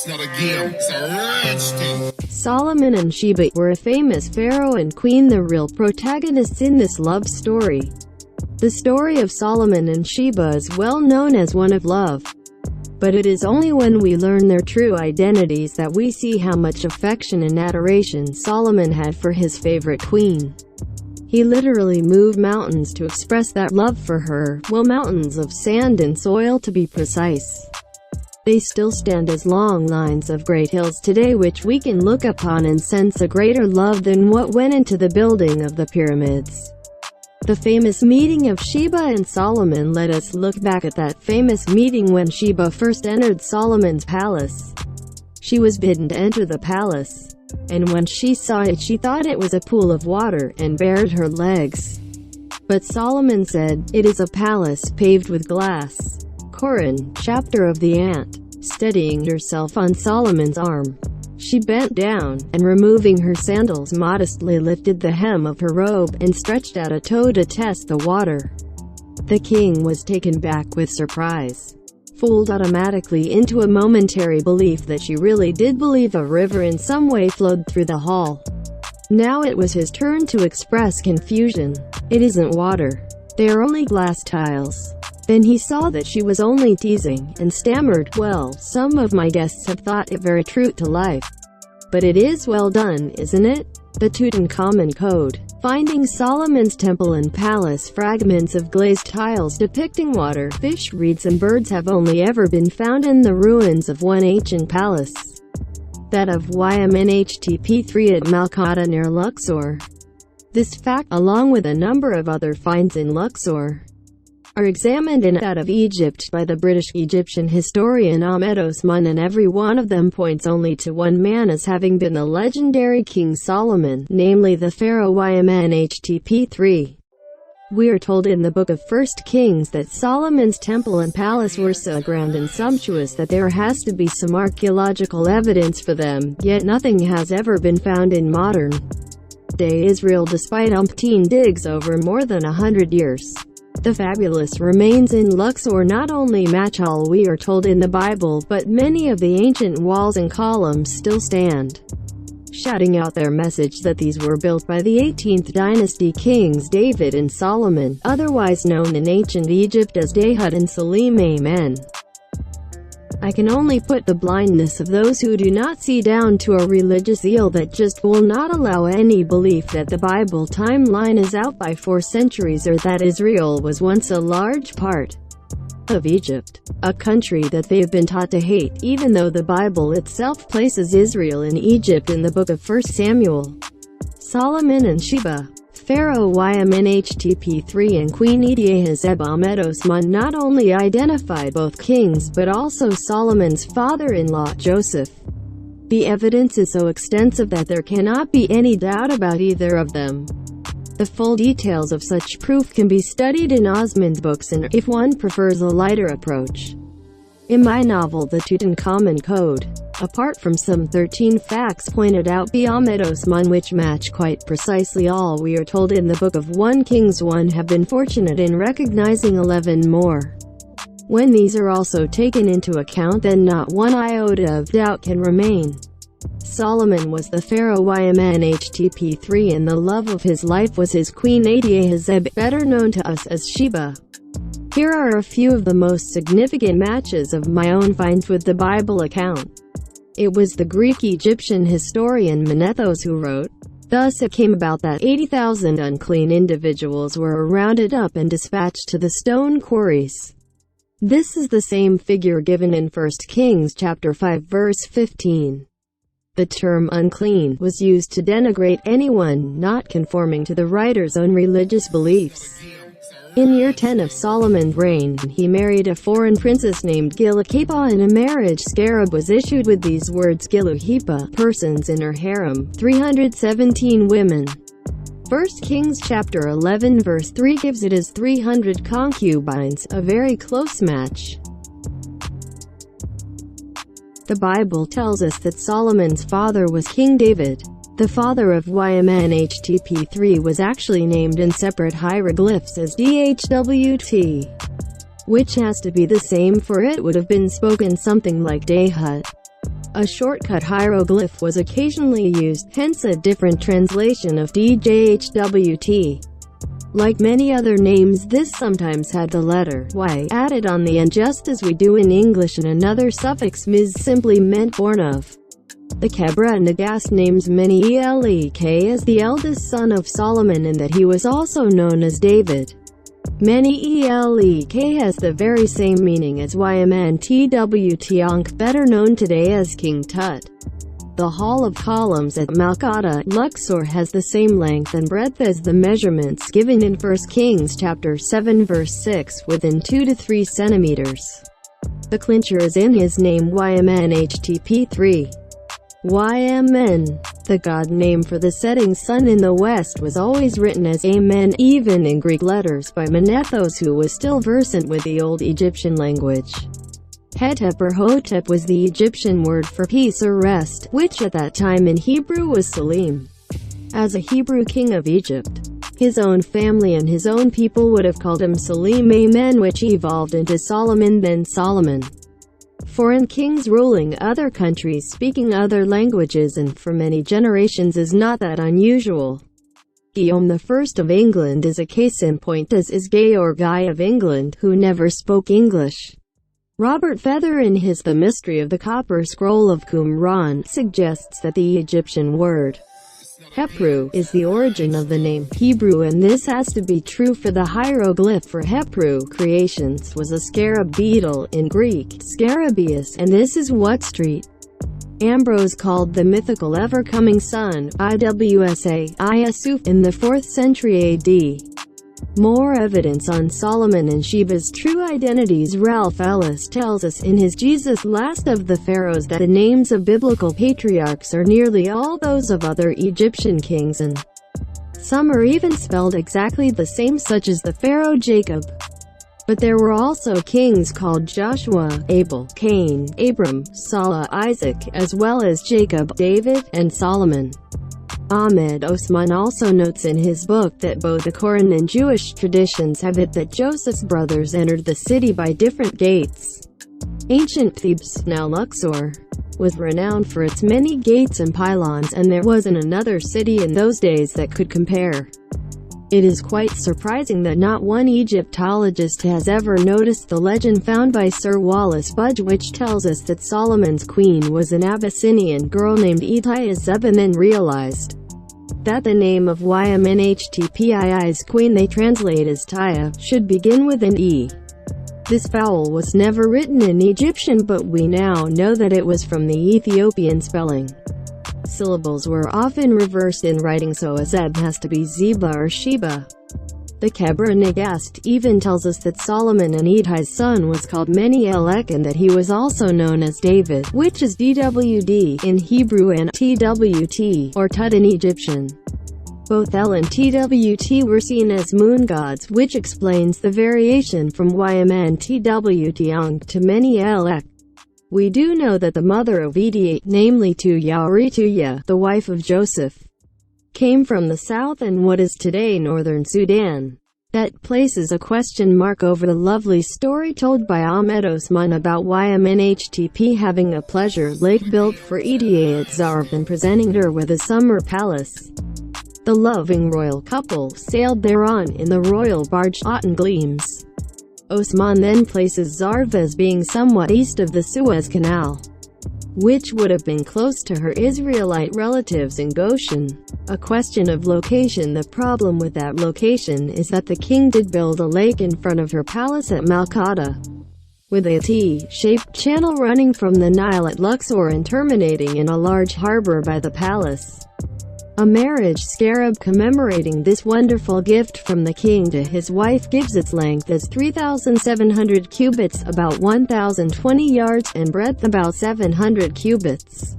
It's not a game, it's a rich thing. Solomon and Sheba were a famous pharaoh and queen, the real protagonists in this love story. The story of Solomon and Sheba is well known as one of love. But it is only when we learn their true identities that we see how much affection and adoration Solomon had for his favorite queen. He literally moved mountains to express that love for her, well, mountains of sand and soil to be precise. They still stand as long lines of great hills today which we can look upon and sense a greater love than what went into the building of the pyramids. The famous meeting of Sheba and Solomon. Let us look back at that famous meeting when Sheba first entered Solomon's palace. She was bidden to enter the palace, and when she saw it she thought it was a pool of water, and bared her legs. But Solomon said, "It is a palace paved with glass." Koran, chapter of the ant. Steadying herself on Solomon's arm, she bent down, and removing her sandals modestly lifted the hem of her robe, and stretched out a toe to test the water. The king was taken back with surprise, fooled automatically into a momentary belief that she really did believe a river in some way flowed through the hall. Now it was his turn to express confusion. "It isn't water. They are only glass tiles." Then he saw that she was only teasing, and stammered, "Well, some of my guests have thought it very true to life. But it is well done, isn't it?" The Tutankhamun Code. Finding Solomon's temple and palace. Fragments of glazed tiles depicting water, fish, reeds and birds have only ever been found in the ruins of one ancient palace, that of Ymnhtp3 at Malkata near Luxor. This fact, along with a number of other finds in Luxor, are examined in that of Egypt by the British Egyptian historian Ahmed Osman, and every one of them points only to one man as having been the legendary King Solomon, namely the Pharaoh Ymnhtp3. We are told in the book of 1 Kings that Solomon's temple and palace were so grand and sumptuous that there has to be some archaeological evidence for them, yet nothing has ever been found in modern day Israel despite umpteen digs over more than 100 years. The fabulous remains in Luxor not only match all we are told in the Bible, but many of the ancient walls and columns still stand, shouting out their message that these were built by the 18th dynasty kings David and Solomon, otherwise known in ancient Egypt as Dahut and Salim. Amen. I can only put the blindness of those who do not see down to a religious zeal that just will not allow any belief that the Bible timeline is out by 4 centuries, or that Israel was once a large part of Egypt, a country that they have been taught to hate, even though the Bible itself places Israel and Egypt in the book of 1 Samuel. Solomon and Sheba. Pharaoh Ymnhtp3 and Queen Ediahazeb. Ahmed Osman not only identified both kings but also Solomon's father-in-law, Joseph. The evidence is so extensive that there cannot be any doubt about either of them. The full details of such proof can be studied in Osman's books, and if one prefers a lighter approach, in my novel The Tutankhamun Code. Apart from some 13 facts pointed out by Ahmed Osman which match quite precisely all we are told in the Book of 1 Kings, one have been fortunate in recognizing 11 more. When these are also taken into account, then not one iota of doubt can remain. Solomon was the Pharaoh Ymnhtp3, and the love of his life was his queen Ediahazeb, better known to us as Sheba. Here are a few of the most significant matches of my own finds with the Bible account. It was the Greek-Egyptian historian Manethos who wrote, "Thus it came about that 80,000 unclean individuals were rounded up and dispatched to the stone quarries." This is the same figure given in 1 Kings chapter 5 verse 15. The term unclean was used to denigrate anyone not conforming to the writer's own religious beliefs. In year 10 of Solomon's reign, he married a foreign princess named Giluhepa, and a marriage scarab was issued with these words, Giluhepa, persons in her harem, 317 women. 1 Kings chapter 11 verse 3 gives it as 300 concubines, a very close match. The Bible tells us that Solomon's father was King David. The father of Ymnhtp3 was actually named in separate hieroglyphs as DHWT, which has to be the same, for it would have been spoken something like Dahut. A shortcut hieroglyph was occasionally used, hence a different translation of DJHWT. Like many other names, this sometimes had the letter Y added on the end, just as we do in English, and another suffix Ms simply meant born of. The Kebra Nagast names many Elek as the eldest son of Solomon, and that he was also known as David. Many Elek has the very same meaning as Ymntwt Ankh, better known today as King Tut. The Hall of Columns at Malkata, Luxor has the same length and breadth as the measurements given in 1 Kings chapter 7 verse 6, within 2 to 3 centimeters. The clincher is in his name YMNHTP3. YMN, the god name for the setting sun in the west, was always written as Amen, even in Greek letters, by Manethos, who was still versant with the Old Egyptian language. Hetep or Hotep was the Egyptian word for peace or rest, which at that time in Hebrew was Salim. As a Hebrew king of Egypt, his own family and his own people would have called him Salim Amen, which evolved into Solomon, then Solomon. Foreign kings ruling other countries, speaking other languages, and for many generations is not that unusual. Guillaume I of England is a case in point, as is Georg Guy of England, who never spoke English. Robert Feather, in his The Mystery of the Copper Scroll of Qumran, suggests that the Egyptian word Hepru is the origin of the name Hebrew, and this has to be true, for the hieroglyph for Hepru creations was a scarab beetle, in Greek, Scarabaeus, and this is what St. Ambrose called the mythical ever-coming sun, Iwsa, Iasuf, in the 4th century AD. More evidence on Solomon and Sheba's true identities. Ralph Ellis tells us in his Jesus, Last of the Pharaohs, that the names of biblical patriarchs are nearly all those of other Egyptian kings, and some are even spelled exactly the same, such as the pharaoh Jacob. But there were also kings called Joshua, Abel, Cain, Abram, Salah, Isaac, as well as Jacob, David, and Solomon. Ahmed Osman also notes in his book that both the Koran and Jewish traditions have it that Joseph's brothers entered the city by different gates. Ancient Thebes, now Luxor, was renowned for its many gates and pylons, and there wasn't another city in those days that could compare. It is quite surprising that not one Egyptologist has ever noticed the legend found by Sir Wallace Budge, which tells us that Solomon's queen was an Abyssinian girl named Etia Zeb, and then realized that the name of Ymntpi's queen, they translate as Taya, should begin with an E. This vowel was never written in Egyptian, but we now know that it was from the Ethiopian spelling. Syllables were often reversed in writing, so a Zeb has to be Zeba or Sheba. The Kebra Nagast even tells us that Solomon and Eti's son was called Meni-Elek, and that he was also known as David, which is DWD in Hebrew and TWT, or Tut in Egyptian. Both El and TWT were seen as moon gods, which explains the variation from Ymntwt Ankh to Meni-Elek. We do know that the mother of Etia, namely Tuya or Etuya, the wife of Joseph, came from the south and what is today northern Sudan. That places a question mark over the lovely story told by Ahmed Osman about Ymntp having a pleasure lake built for Etia at Zarv and presenting her with a summer palace. The loving royal couple sailed thereon in the royal barge Autumn Gleams. Osman then places Zarv as being somewhat east of the Suez Canal, which would have been close to her Israelite relatives in Goshen. A question of location. The problem with that location is that the king did build a lake in front of her palace at Malkata, with a T-shaped channel running from the Nile at Luxor and terminating in a large harbor by the palace. A marriage scarab commemorating this wonderful gift from the king to his wife gives its length as 3,700 cubits, about 1,020 yards, and breadth about 700 cubits.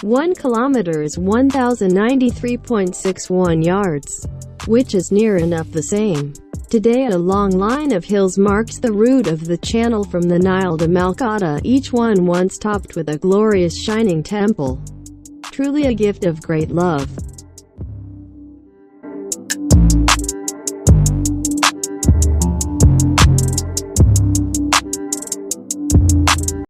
1 kilometer is 1,093.61 yards, which is near enough the same. Today a long line of hills marks the route of the channel from the Nile to Malkata, each one once topped with a glorious shining temple. Truly a gift of great love.